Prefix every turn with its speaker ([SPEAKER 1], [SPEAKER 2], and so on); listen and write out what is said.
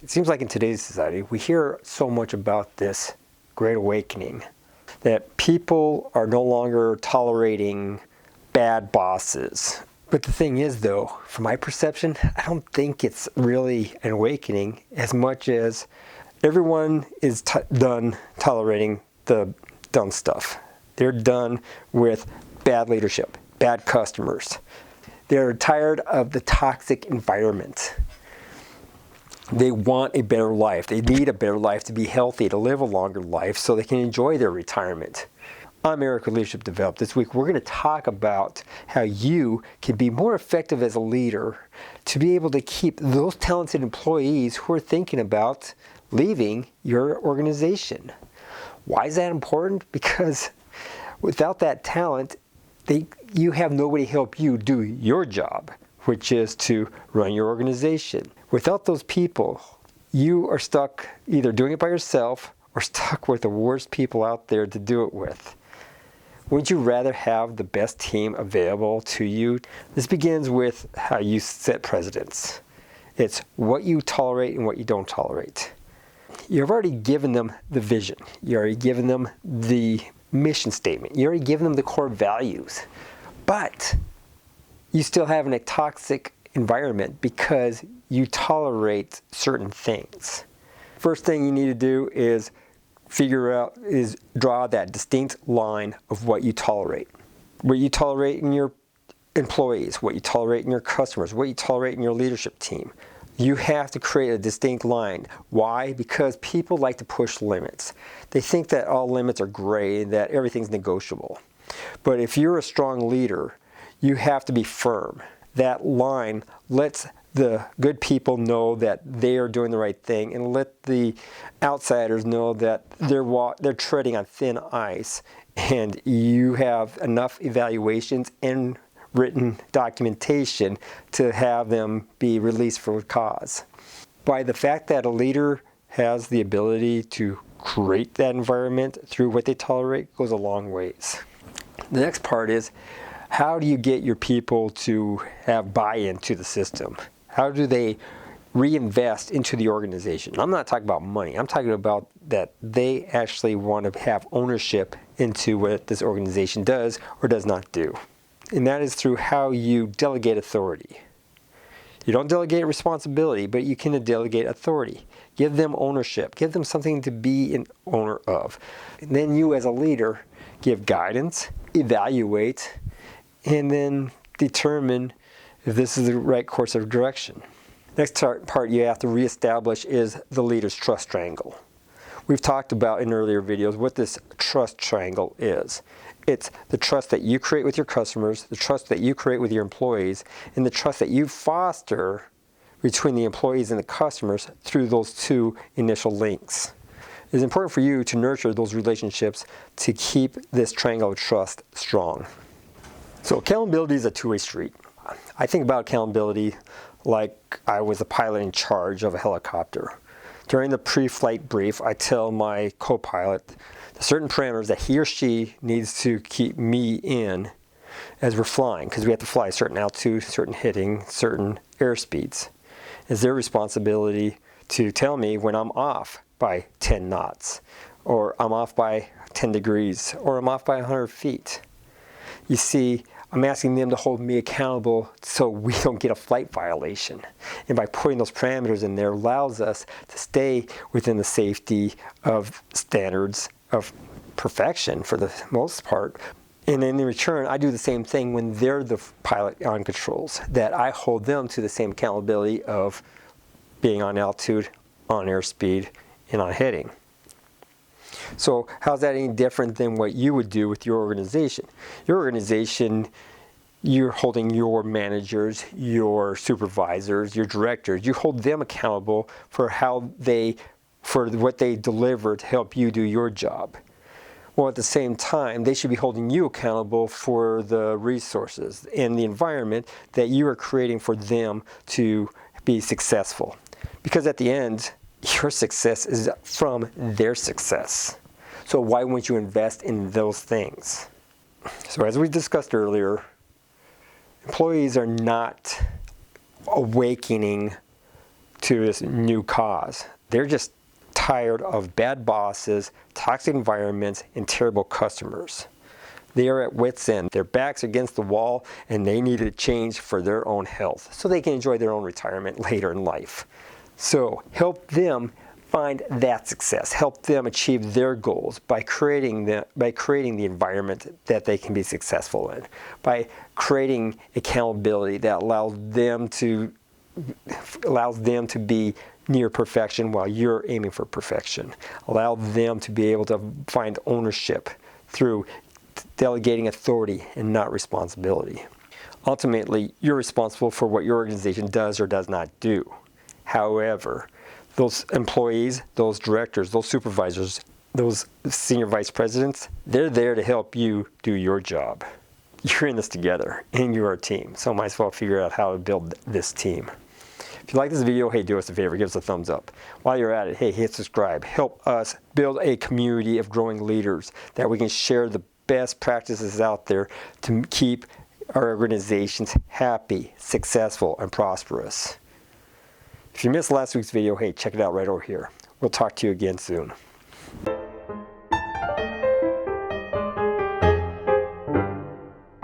[SPEAKER 1] It seems like in today's society, we hear so much about this great awakening, that people are no longer tolerating bad bosses. But the thing is, though, from my perception, I don't think it's really an awakening as much as everyone is done tolerating the dumb stuff. They're done with bad leadership, bad customers. They're tired of the toxic environment. They want a better life. They need a better life to be healthy, to live a longer life so they can enjoy their retirement. I'm Eric with Leadership Developed. This week we're going to talk about how you can be more effective as a leader to be able to keep those talented employees who are thinking about leaving your organization. Why is that important? Because without that talent, you have nobody help you do your job, which is to run your organization. Without those people, you are stuck either doing it by yourself or stuck with the worst people out there to do it with. Wouldn't you rather have the best team available to you? This begins with how you set precedents. It's what you tolerate and what you don't tolerate. You've already given them the vision. You've already given them the mission statement. You've already given them the core values. But you still have a toxic environment because you tolerate certain things. First thing you need to do is draw that distinct line of what you tolerate. What you tolerate in your employees, what you tolerate in your customers, what you tolerate in your leadership team. You have to create a distinct line. Why? Because people like to push limits. They think that all limits are gray and that everything's negotiable. But if you're a strong leader, you have to be firm. That line lets the good people know that they are doing the right thing and let the outsiders know that they're treading on thin ice, and you have enough evaluations and written documentation to have them be released for cause. By the fact that a leader has the ability to create that environment through what they tolerate goes a long ways. The next part is, how do you get your people to have buy-in to the system? How do they reinvest into the organization? I'm not talking about money. I'm talking about that they actually want to have ownership into what this organization does or does not do. And that is through how you delegate authority. You don't delegate responsibility, but you can delegate authority. Give them ownership. Give them something to be an owner of. And then you as a leader give guidance, evaluate, and then determine if this is the right course of direction. Next part you have to reestablish is the leader's trust triangle. We've talked about in earlier videos what this trust triangle is. It's the trust that you create with your customers, the trust that you create with your employees, and the trust that you foster between the employees and the customers through those two initial links. It's important for you to nurture those relationships to keep this triangle of trust strong. So accountability is a two-way street. I think about accountability like I was a pilot in charge of a helicopter. During the pre-flight brief, I tell my co-pilot the certain parameters that he or she needs to keep me in as we're flying, because we have to fly a certain altitude, certain hitting, certain airspeeds. It's their responsibility to tell me when I'm off by 10 knots, or I'm off by 10 degrees, or I'm off by 100 feet. You see, I'm asking them to hold me accountable so we don't get a flight violation. And by putting those parameters in there allows us to stay within the safety of standards of perfection for the most part. And in return, I do the same thing when they're the pilot on controls, that I hold them to the same accountability of being on altitude, on airspeed, and on heading. So how's that any different than what you would do with your organization? Your organization, you're holding your managers, your supervisors, your directors, you hold them accountable for what they deliver to help you do your job. Well, at the same time, they should be holding you accountable for the resources and the environment that you are creating for them to be successful. Because at the end, your success is from their success. So why wouldn't you invest in those things? So as we discussed earlier, employees are not awakening to this new cause. They're just tired of bad bosses, toxic environments, and terrible customers. They are at wit's end. Their backs against the wall, and they need a change for their own health so they can enjoy their own retirement later in life. So help them find that success. Help them achieve their goals by creating the environment that they can be successful in, by creating accountability that allows them to be near perfection while you're aiming for perfection. Allow them to be able to find ownership through delegating authority and not responsibility. Ultimately, you're responsible for what your organization does or does not do. However, those employees, those directors, those supervisors, those senior vice presidents, they're there to help you do your job. You're in this together, and you're a team, so might as well figure out how to build this team. If you like this video, hey, do us a favor, give us a thumbs up. While you're at it, hey, hit subscribe. Help us build a community of growing leaders that we can share the best practices out there to keep our organizations happy, successful, and prosperous. If you missed last week's video, hey, check it out right over here. We'll talk to you again soon.